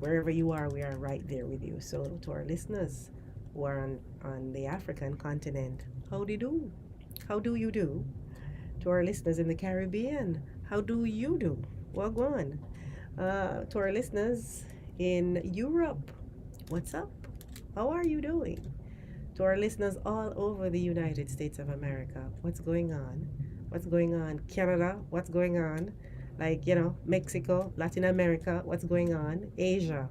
wherever you are, we are right there with you. So to our listeners who are on the African continent, how do you do? How do you do? To our listeners in the Caribbean, how do you do? Well, go on. To our listeners in Europe, what's up? How are you doing? To our listeners all over the United States of America, what's going on? What's going on? Canada, what's going on? Like, Mexico, Latin America, what's going on? Asia,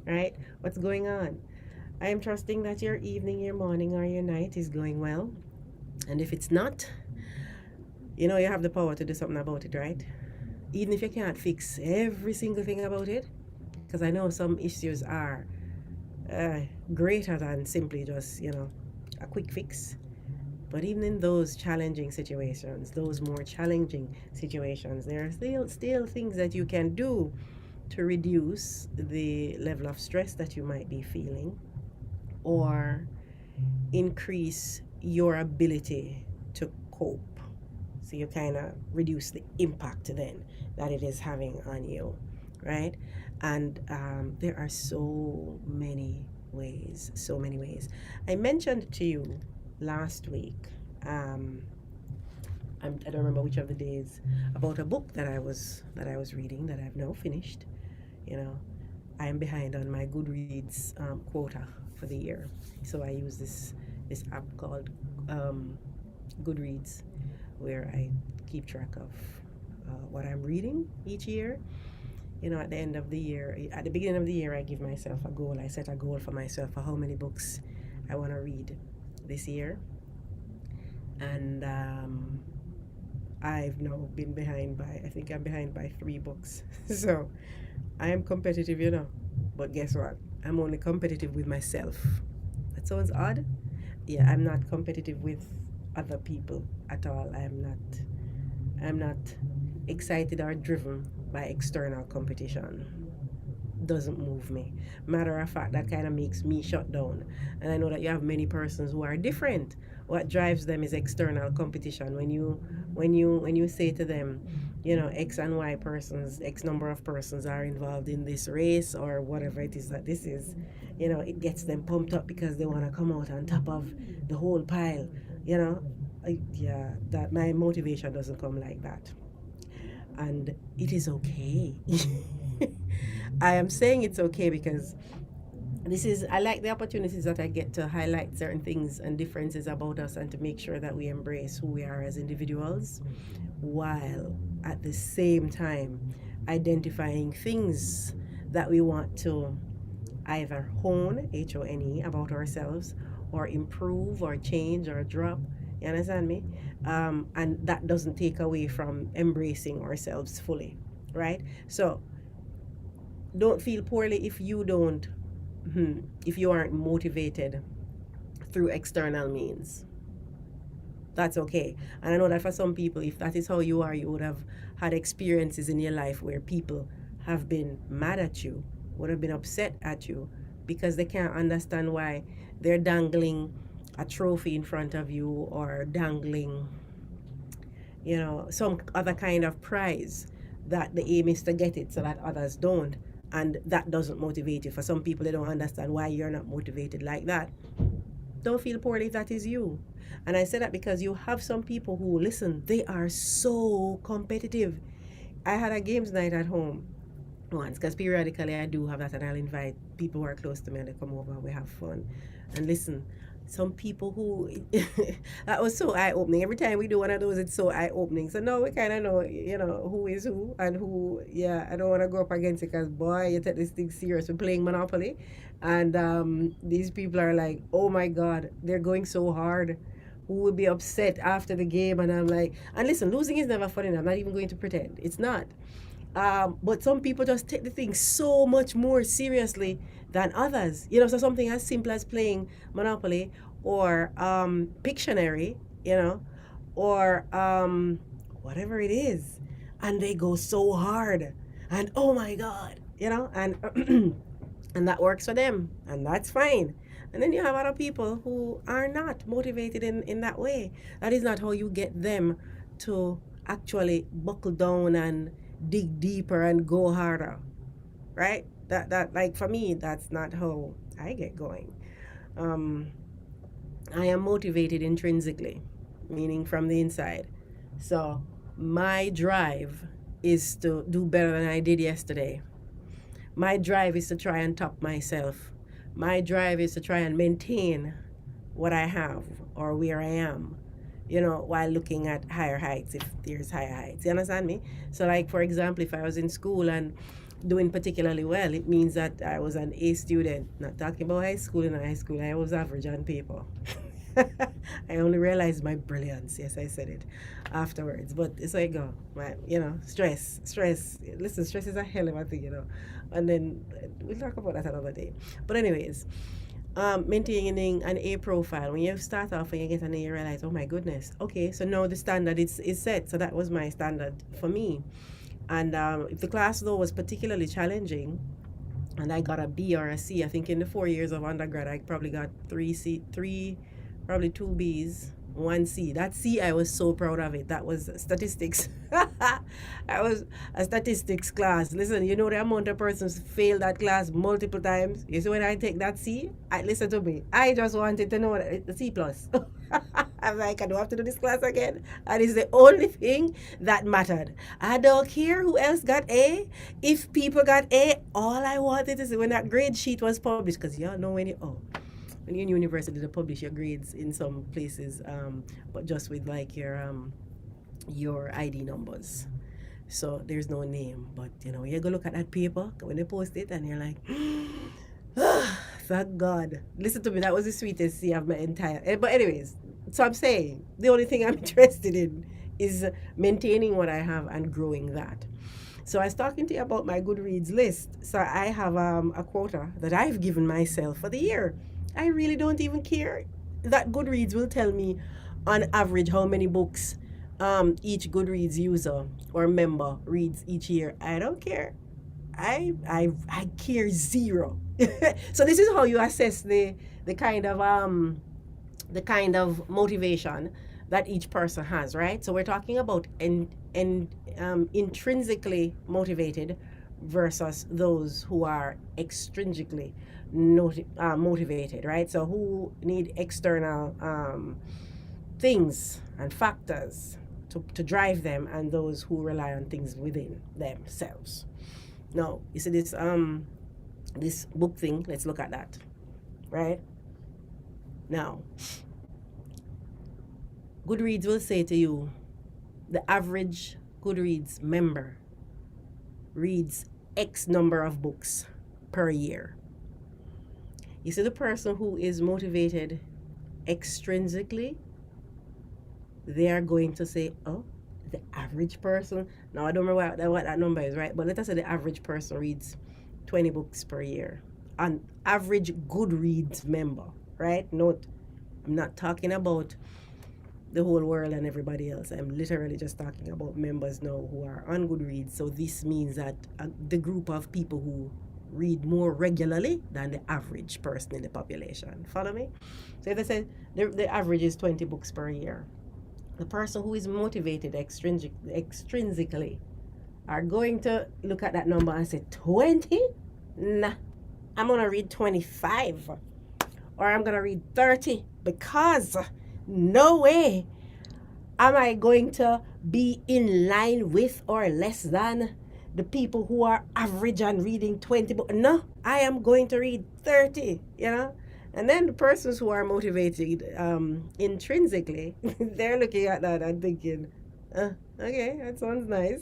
right? What's going on? I am trusting that your evening, your morning, or your night is going well. And if it's not, you have the power to do something about it, right? Even if you can't fix every single thing about it, because I know some issues are uh, greater than simply just, a quick fix. But even in those challenging situations, those more challenging situations, there are still things that you can do to reduce the level of stress that you might be feeling or increase your ability to cope. So you kind of reduce the impact then that it is having on you, right? And there are so many ways, so many ways. I mentioned to you last week, I don't remember which of the days, about a book that I was reading that I've now finished. You know, I am behind on my Goodreads quota for the year, so I use this app called Goodreads, where I keep track of what I'm reading each year. At the end of the year, at the beginning of the year, I give myself a goal. I set a goal for myself for how many books I want to read this year, and I've now been behind by, I think I'm behind by 3 books. So I am competitive, but guess what? I'm only competitive with myself. That sounds odd. Yeah, I'm not competitive with other people at all. I'm not excited or driven by external competition. Doesn't move me. Matter of fact, that kind of makes me shut down. And I know that you have many persons who are different. What drives them is external competition. When you say to them, X and Y persons, X number of persons are involved in this race or whatever it is that this is, it gets them pumped up because they want to come out on top of the whole pile. You know, yeah, that my motivation doesn't come like that, and it is okay. I am saying it's okay because I like the opportunities that I get to highlight certain things and differences about us and to make sure that we embrace who we are as individuals, while at the same time identifying things that we want to either hone, HONE, about ourselves, or improve or change or drop. You understand me? And that doesn't take away from embracing ourselves fully, right? So don't feel poorly if you don't, if you aren't motivated through external means. That's okay. And I know that for some people, if that is how you are, you would have had experiences in your life where people have been mad at you, would have been upset at you because they can't understand why they're dangling a trophy in front of you or dangling, some other kind of prize that the aim is to get it so that others don't. And that doesn't motivate you. For some people, they don't understand why you're not motivated like that. Don't feel poorly if that is you. And I say that because you have some people who, listen, they are so competitive. I had a games night at home once, because periodically I do have that, and I'll invite people who are close to me and they come over and we have fun. And listen, some people who that was so eye-opening. Every time we do one of those, it's so eye-opening. So now we kind of know, who is who and who. Yeah, I don't want to go up against it because, boy, you take this thing serious. We're playing Monopoly, and these people are like, oh my God, they're going so hard. Who will be upset after the game? And I'm like, and listen, losing is never fun enough. I'm not even going to pretend it's not. But some people just take the thing so much more seriously than others. So something as simple as playing Monopoly or Pictionary, or whatever it is, and they go so hard, and oh my God, and and that works for them, and that's fine. And then you have other people who are not motivated in that way. That is not how you get them to actually buckle down and dig deeper and go harder, right? That like for me, that's not how I get going. Um, I am motivated intrinsically, meaning from the inside. So my drive is to do better than I did yesterday. My drive is to try and top myself. My drive is to try and maintain what I have or where I am, while looking at higher heights if there's higher heights. You understand me? So, like, for example, if I was in school and doing particularly well, it means that I was an A student. Not talking about high school. In high school, I was average on paper. I only realized my brilliance. Yes, I said it afterwards. But it's like, go, my, stress. Listen, stress is a hell of a thing. And then we'll talk about that another day. But anyways, maintaining an A profile. When you start off and you get an A, you realize, oh my goodness. Okay, so now the standard is set. So that was my standard for me. And if the class though was particularly challenging, and I got a B or a C, I think in the 4 years of undergrad I probably got probably two B's, one C. That C, I was so proud of it. That was statistics. I was a statistics class. Listen, you know the amount of persons failed that class multiple times. You see, when I take that C, listen to me. I just wanted to know the C plus. I'm like, I don't have to do this class again. And it's the only thing that mattered. I don't care who else got A. If people got A, all I wanted to see when that grade sheet was published, because y'all know when in university they publish your grades in some places, but just with like your ID numbers. So there's no name, but you go look at that paper when they post it, and you're like, thank God. Listen to me, that was the sweetest C of my entire. But anyways, so I'm saying the only thing I'm interested in is maintaining what I have and growing that. So I was talking to you about my Goodreads list. So I have a quota that I've given myself for the year. I really don't even care. That Goodreads will tell me on average how many books each Goodreads user or member reads each year. I don't care. I care zero. So this is how you assess the kind of motivation that each person has, right? So we're talking about intrinsically motivated versus those who are extrinsically motivated, right? So who need external things and factors to drive them, and those who rely on things within themselves. Now, you see this book thing, let's look at that, right? Now, Goodreads will say to you, the average Goodreads member reads X number of books per year. You see, the person who is motivated extrinsically, they are going to say, oh, the average person. Now, I don't remember what that number is, right? But let us say the average person reads 20 books per year. An average Goodreads member, right? Note, I'm not talking about the whole world and everybody else. I'm literally just talking about members now who are on Goodreads. So this means that the group of people who read more regularly than the average person in the population. Follow me? So if they say the average is 20 books per year, the person who is motivated extrinsically are going to look at that number and say, 20? Nah, I'm going to read 25. Or I'm going to read 30, because no way am I going to be in line with or less than the people who are average and reading 20 books. No, I am going to read 30, And then the persons who are motivated intrinsically, they're looking at that and thinking, okay, that sounds nice.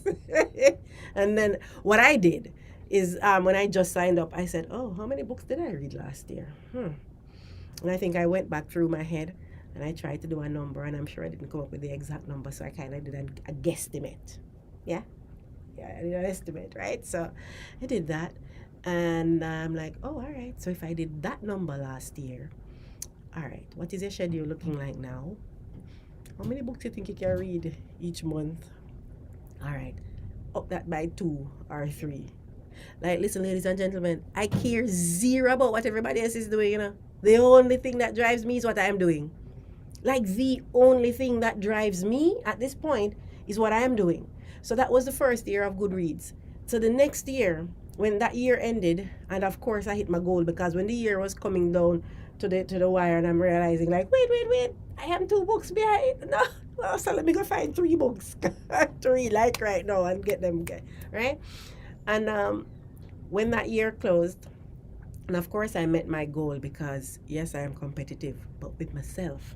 And then what I did is when I just signed up, I said, oh, how many books did I read last year? And I think I went back through my head and I tried to do a number, and I'm sure I didn't come up with the exact number, so I kind of did a guesstimate. Yeah, I did an estimate, right? So I did that, and I'm like, oh, all right. So if I did that number last year, all right, what is your schedule looking like now? How many books do you think you can read each month? All right, up that by 2 or 3. Like, listen, ladies and gentlemen, I care zero about what everybody else is doing, The only thing that drives me is what I'm doing. Like, the only thing that drives me at this point is what I am doing. So that was the first year of Goodreads. So the next year, when that year ended, and of course I hit my goal, because when the year was coming down to the wire, and I'm realizing like, wait, I am 2 books behind. No, well, so let me go find 3 books to read like right now and get them right. And when that year closed, and of course I met my goal, because yes, I am competitive, but with myself.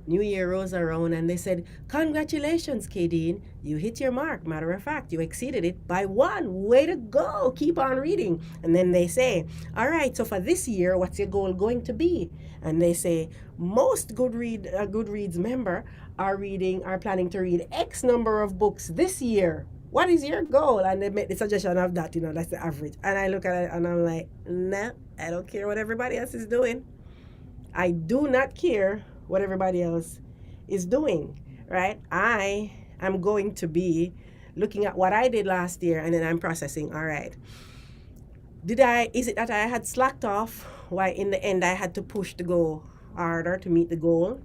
New Year rolls around and they said, "Congratulations, Kadene. You hit your mark. Matter of fact, you exceeded it by 1. Way to go. Keep on reading." And then they say, "All right, so for this year, what's your goal going to be?" And they say, "Most Goodreads member are planning to read X number of books this year. What is your goal?" And they make the suggestion of that, that's the average. And I look at it and I'm like, nah, I don't care what everybody else is doing. I do not care what everybody else is doing, right? I am going to be looking at what I did last year, and then I'm processing, all right, is it that I had slacked off? Why in the end I had to push to go harder to meet the goal?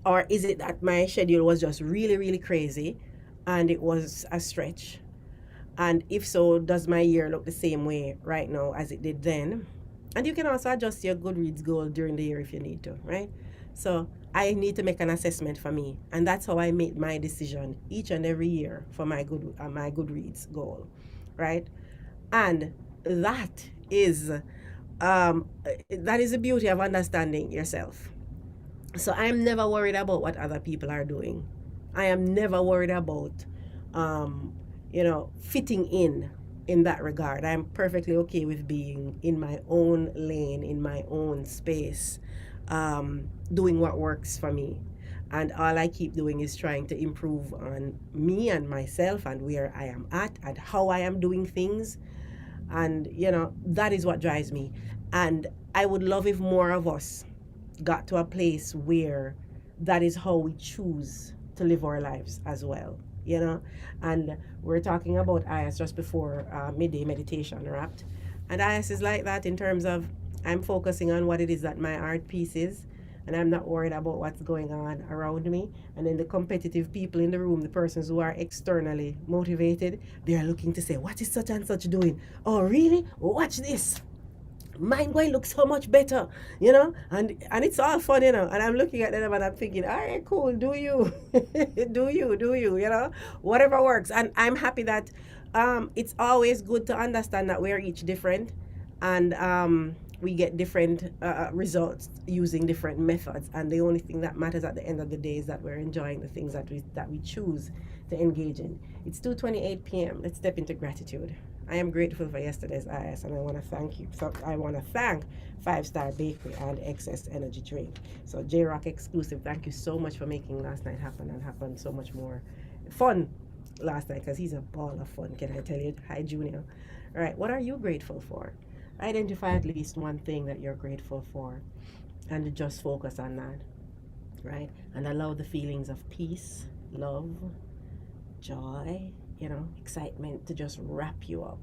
Or is it that my schedule was just really, really crazy and it was a stretch? And if so, does my year look the same way right now as it did then? And you can also adjust your Goodreads goal during the year if you need to, right? So I need to make an assessment for me, and that's how I make my decision each and every year for my Goodreads goal, right? And that is um, that is the beauty of understanding yourself. So I'm never worried about what other people are doing. I am never worried about, um, fitting in that regard. I'm perfectly okay with being in my own lane, in my own space, doing what works for me. And all I keep doing is trying to improve on me and myself and where I am at and how I am doing things. And, that is what drives me. And I would love if more of us got to a place where that is how we choose to live our lives as well, and we're talking about IS just before midday meditation wrapped, and IS is like that in terms of I'm focusing on what it is that my art piece is, and I'm not worried about what's going on around me. And then the competitive people in the room, the persons who are externally motivated, they are looking to say, what is such and such doing? Oh really? Watch this, mine going look so much better, and it's all fun, and I'm looking at them and I'm thinking, all right, cool, do you do you, whatever works. And I'm happy that it's always good to understand that we're each different, and we get different results using different methods, and the only thing that matters at the end of the day is that we're enjoying the things that we choose to engage in. It's 2:28 p.m. Let's step into gratitude. I am grateful for yesterday's IS, and I want to thank you. So I want to thank 5 Star Bakery and Excess Energy Drink. So J Rock exclusive. Thank you so much for making last night happen and happen so much more fun last night, because he's a ball of fun. Can I tell you? Hi, Junior. All right. What are you grateful for? Identify at least one thing that you're grateful for, and just focus on that, right? And allow the feelings of peace, love, joy, excitement to just wrap you up.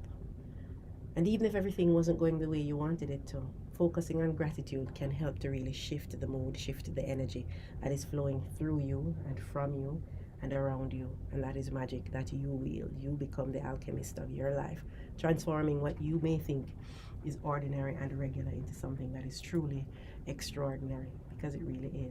And even if everything wasn't going the way you wanted it to, focusing on gratitude can help to really shift the mood, shift the energy that is flowing through you and from you and around you. And that is magic that you wield. You become the alchemist of your life, transforming what you may think is ordinary and regular into something that is truly extraordinary, because it really is.